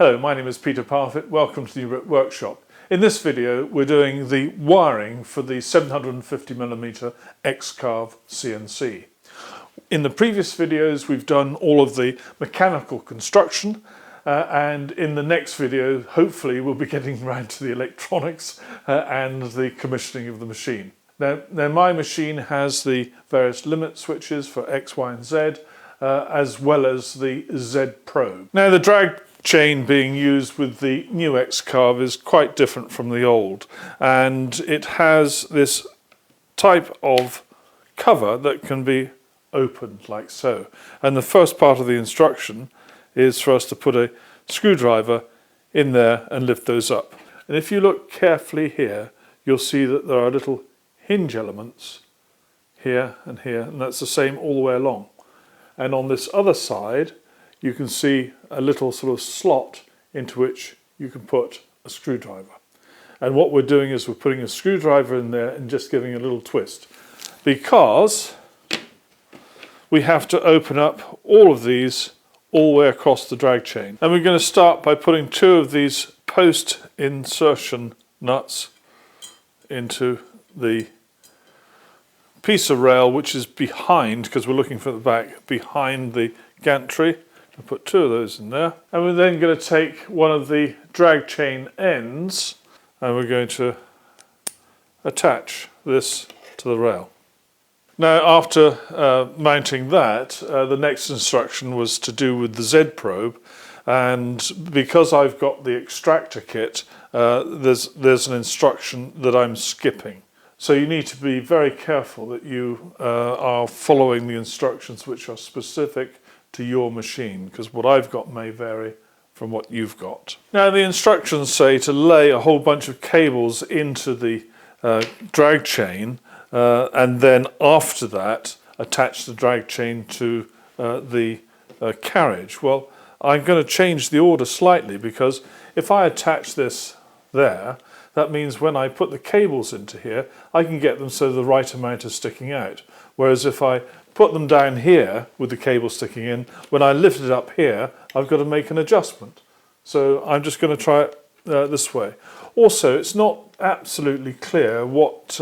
Hello, my name is Peter Parfitt. Welcome to the Brit workshop. In this video we're doing the wiring for the 750mm X Carve CNC. In the previous videos we've done all of the mechanical construction and in the next video hopefully we'll be getting around to the electronics and the commissioning of the machine. Now my machine has the various limit switches for X, Y and Z as well as the Zed Probe. Now the drag chain being used with the new X Carve is quite different from the old, and it has this type of cover that can be opened like so. And the first part of the instruction is for us to put a screwdriver in there and lift those up. And if you look carefully here, you'll see that there are little hinge elements here, and that's the same all the way along. And on this other side you can see a little sort of slot into which you can put a screwdriver. And what we're doing is we're putting a screwdriver in there and just giving a little twist, because we have to open up all of these all the way across the drag chain. And we're going to start by putting two of these post insertion nuts into the piece of rail which is behind, because we're looking for the back, behind the gantry. I'll put two of those in there, and we're then going to take one of the drag chain ends and we're going to attach this to the rail. Now after mounting that, the next instruction was to do with the Zed Probe, and because I've got the extractor kit, there's an instruction that I'm skipping. So you need to be very careful that you are following the instructions which are specific to your machine, because what I've got may vary from what you've got. Now the instructions say to lay a whole bunch of cables into the drag chain and then after that attach the drag chain to the carriage. Well, I'm going to change the order slightly, because if I attach this there, that means when I put the cables into here I can get them so the right amount is sticking out. Whereas if I put them down here with the cable sticking in, when I lift it up here I've got to make an adjustment. So I'm just going to try it this way. Also, it's not absolutely clear what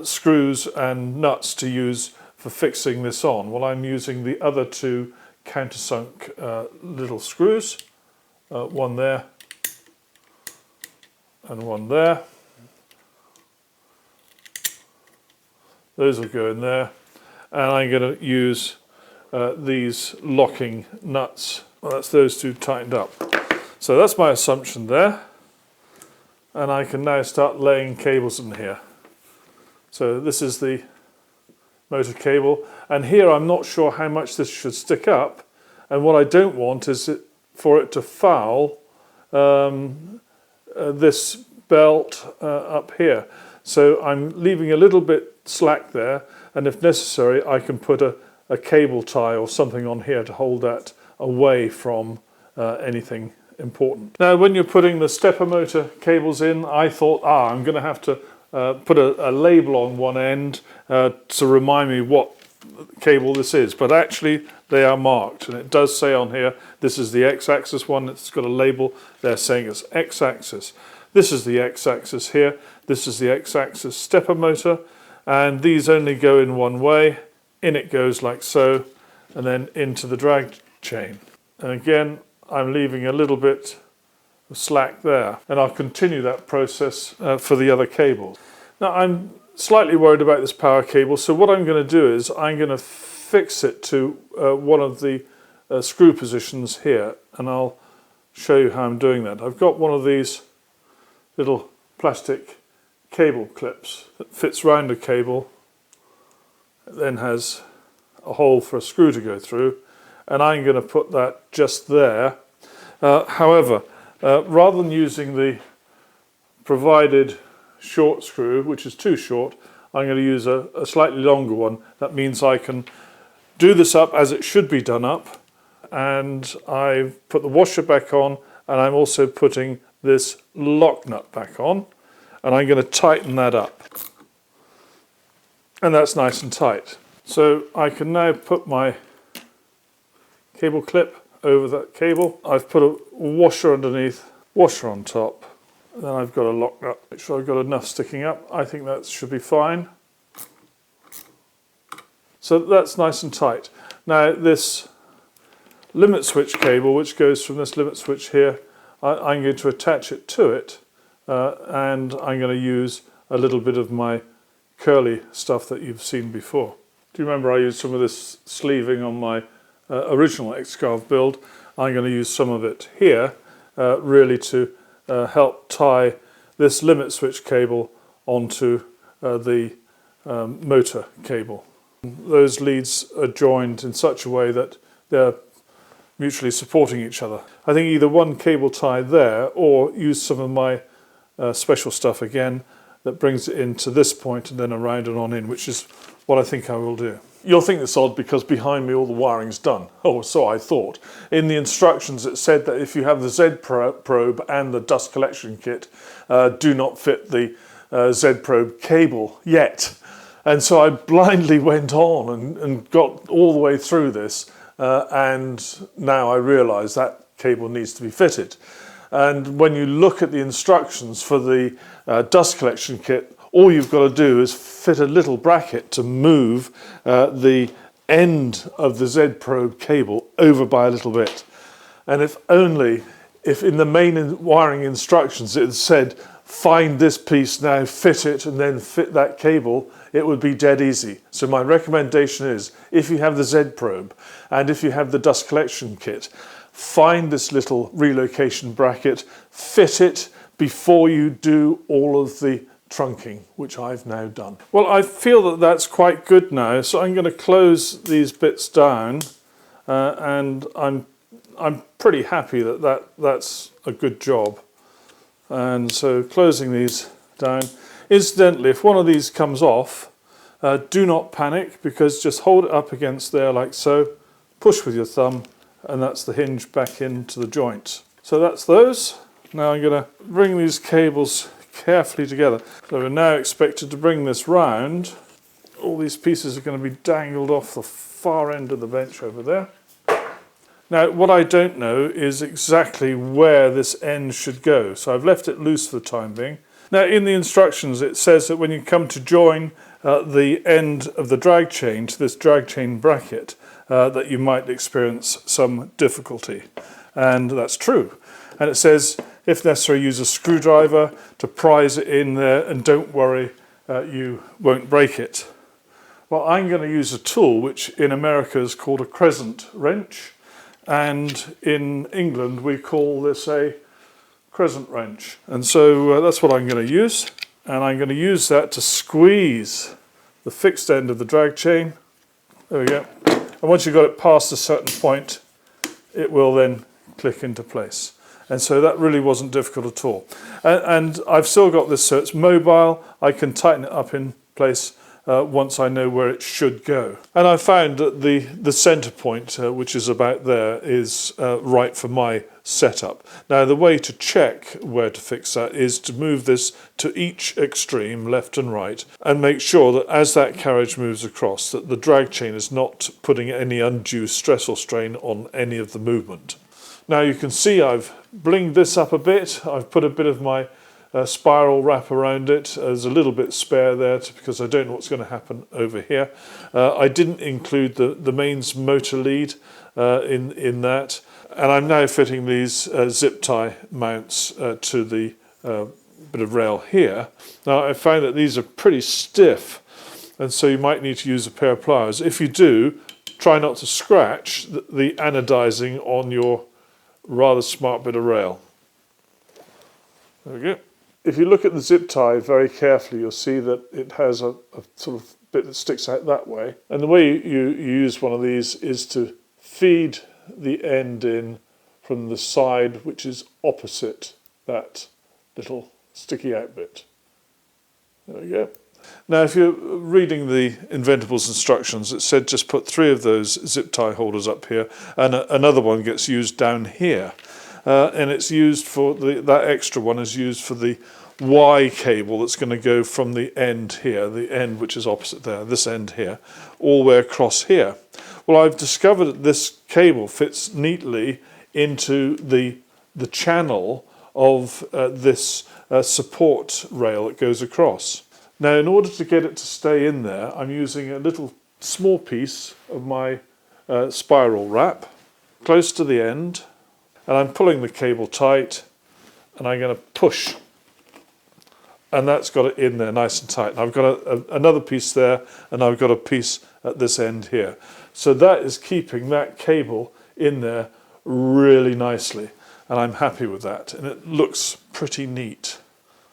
screws and nuts to use for fixing this on. Well, I'm using the other two countersunk little screws, one there and one there. Those will go in there, and I'm going to use these locking nuts. Well, that's those two tightened up. So that's my assumption there, and I can now start laying cables in here. So this is the motor cable, and here I'm not sure how much this should stick up, and what I don't want is for it to foul this belt up here. So I'm leaving a little bit slack there, and if necessary I can put a cable tie or something on here to hold that away from anything important. Now when you're putting the stepper motor cables in, I thought I'm going to have to put a label on one end to remind me what cable this is, but actually they are marked, and it does say on here this is the X-axis one. It's got a label there saying it's X-axis. This is the X-axis here, this is the X-axis stepper motor, and these only go in one way. In it goes like so, and then into the drag chain. And again I'm leaving a little bit of slack there, and I'll continue that process for the other cables. Now I'm slightly worried about this power cable, so what I'm going to do is I'm going to fix it to one of the screw positions here, and I'll show you how I'm doing that. I've got one of these little plastic cable clips that fits round a cable. It then has a hole for a screw to go through, and I'm going to put that just there. However, rather than using the provided short screw, which is too short, I'm going to use a slightly longer one. That means I can do this up as it should be done up, and I've put the washer back on, and I'm also putting this lock nut back on, and I'm going to tighten that up, and that's nice and tight. So I can now put my cable clip over that cable. I've put a washer underneath, washer on top, and then I've got a lock nut. Make sure I've got enough sticking up. I think that should be fine. So that's nice and tight. Now this limit switch cable, which goes from this limit switch here, I'm going to attach it to it, and I'm going to use a little bit of my curly stuff that you've seen before. Do you remember I used some of this sleeving on my original X Carve build? I'm going to use some of it here, really to help tie this limit switch cable onto the motor cable. Those leads are joined in such a way that they're mutually supporting each other. I think either one cable tie there, or use some of my special stuff again that brings it into this point and then around and on in, which is what I think I will do. You'll think it's odd because behind me all the wiring's done. Oh, so I thought. In the instructions it said that if you have the Zed Probe and the dust collection kit, do not fit the Zed Probe cable yet. And so I blindly went on and got all the way through this, and now I realise that cable needs to be fitted. And when you look at the instructions for the dust collection kit, all you've got to do is fit a little bracket to move the end of the Zed Probe cable over by a little bit. And if in the main wiring instructions it had said, find this piece now, fit it, and then fit that cable, it would be dead easy. So my recommendation is, if you have the Zed Probe and if you have the dust collection kit, find this little relocation bracket, fit it before you do all of the trunking, which I've now done. Well, I feel that that's quite good now, so I'm going to close these bits down, and I'm pretty happy that that's a good job. And so closing these down. Incidentally, if one of these comes off, do not panic, because just hold it up against there like so, push with your thumb, and that's the hinge back into the joint. So that's those. Now I'm going to bring these cables carefully together. So we're now expected to bring this round. All these pieces are going to be dangled off the far end of the bench over there. Now what I don't know is exactly where this end should go, so I've left it loose for the time being. Now in the instructions it says that when you come to join the end of the drag chain to this drag chain bracket, that you might experience some difficulty, and that's true. And it says, if necessary, use a screwdriver to prise it in there, and don't worry, you won't break it. Well, I'm going to use a tool which in America is called a crescent wrench, and in England we call this a crescent wrench. And so that's what I'm going to use, and I'm going to use that to squeeze the fixed end of the drag chain. There we go. And once you've got it past a certain point, it will then click into place. And so that really wasn't difficult at all. And I've still got this so it's mobile. I can tighten it up in place once I know where it should go. And I found that the center point, which is about there, is right for my setup. Now the way to check where to fix that is to move this to each extreme, left and right, and make sure that as that carriage moves across, that the drag chain is not putting any undue stress or strain on any of the movement. Now you can see I've blinged this up a bit. I've put a bit of my spiral wrap around it. There's a little bit spare there because I don't know what's going to happen over here. I didn't include the mains motor lead in that, and I'm now fitting these zip tie mounts to the bit of rail here. Now I found that these are pretty stiff, and so you might need to use a pair of pliers. If you do, try not to scratch the anodizing on your rather smart bit of rail. There we go. If you look at the zip tie very carefully, you'll see that it has a sort of bit that sticks out that way. And the way you use one of these is to feed the end in from the side which is opposite that little sticky out bit. There we go. Now if you're reading the Inventables instructions, it said just put 3 of those zip tie holders up here, and another one gets used down here. And it's used for, that extra one is used for the Y cable that's going to go from the end here, the end which is opposite there, this end here, all the way across here. Well, I've discovered that this cable fits neatly into the channel of this support rail that goes across. Now, in order to get it to stay in there, I'm using a little small piece of my spiral wrap close to the end, and I'm pulling the cable tight, and I'm going to push, and that's got it in there nice and tight. And I've got another piece there, and I've got a piece at this end here. So that is keeping that cable in there really nicely, and I'm happy with that, and it looks pretty neat.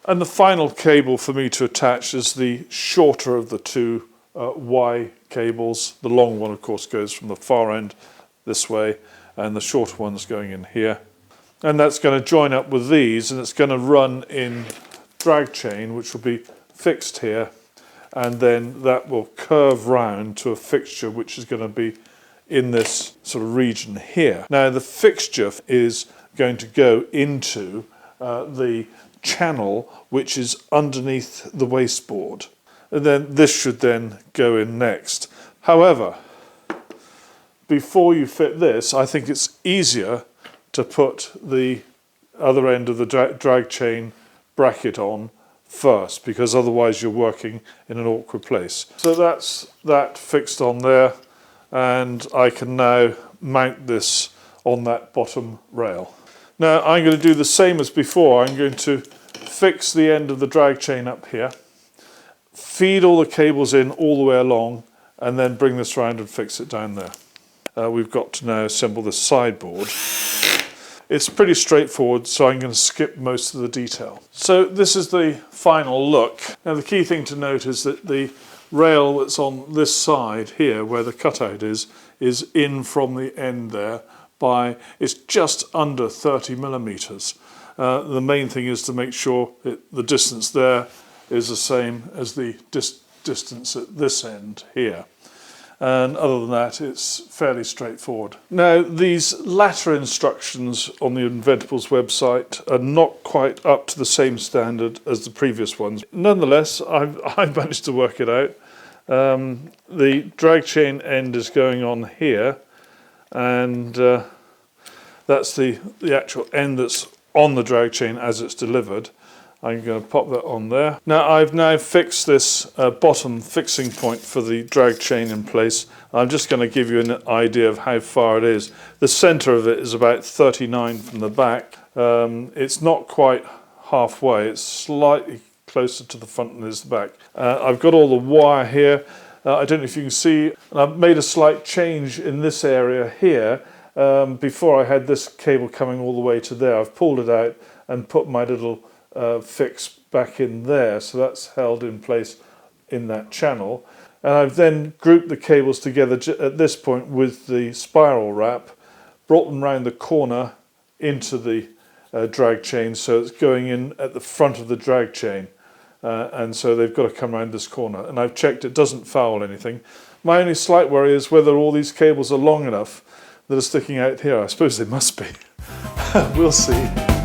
And the final cable for me to attach is the shorter of the two Y cables. The long one, of course, goes from the far end this way, and the shorter one's going in here. And that's going to join up with these, and it's going to run in drag chain, which will be fixed here, and then that will curve round to a fixture which is going to be in this sort of region here. Now, the fixture is going to go into the channel which is underneath the wasteboard, and then this should then go in next. However, before you fit this, I think it's easier to put the other end of the drag chain bracket on first, because otherwise you're working in an awkward place. So that's that fixed on there, and I can now mount this on that bottom rail. Now I'm going to do the same as before. I'm going to fix the end of the drag chain up here, feed all the cables in all the way along, and then bring this round and fix it down there. We've got to now assemble the sideboard. It's pretty straightforward, so I'm going to skip most of the detail. So this is the final look. Now the key thing to note is that the rail that's on this side here, where the cutout is in from the end there by, it's just under 30 millimeters. The main thing is to make sure the distance there is the same as the distance at this end here. And other than that, it's fairly straightforward. Now, these latter instructions on the Inventables website are not quite up to the same standard as the previous ones. Nonetheless, I've managed to work it out. The drag chain end is going on here, and that's the actual end that's on the drag chain as it's delivered. I'm going to pop that on there. Now I've fixed this bottom fixing point for the drag chain in place. I'm just going to give you an idea of how far it is. The centre of it is about 39 from the back. It's not quite halfway, it's slightly closer to the front than it is the back. I've got all the wire here. I don't know if you can see, and I've made a slight change in this area here. Before I had this cable coming all the way to there, I've pulled it out and put my little fix back in there, so that's held in place in that channel. And I've then grouped the cables together at this point with the spiral wrap, brought them round the corner into the drag chain, so it's going in at the front of the drag chain, and so they've got to come around this corner, and I've checked it doesn't foul anything. My only slight worry is whether all these cables are long enough that are sticking out here. I suppose they must be. We'll see.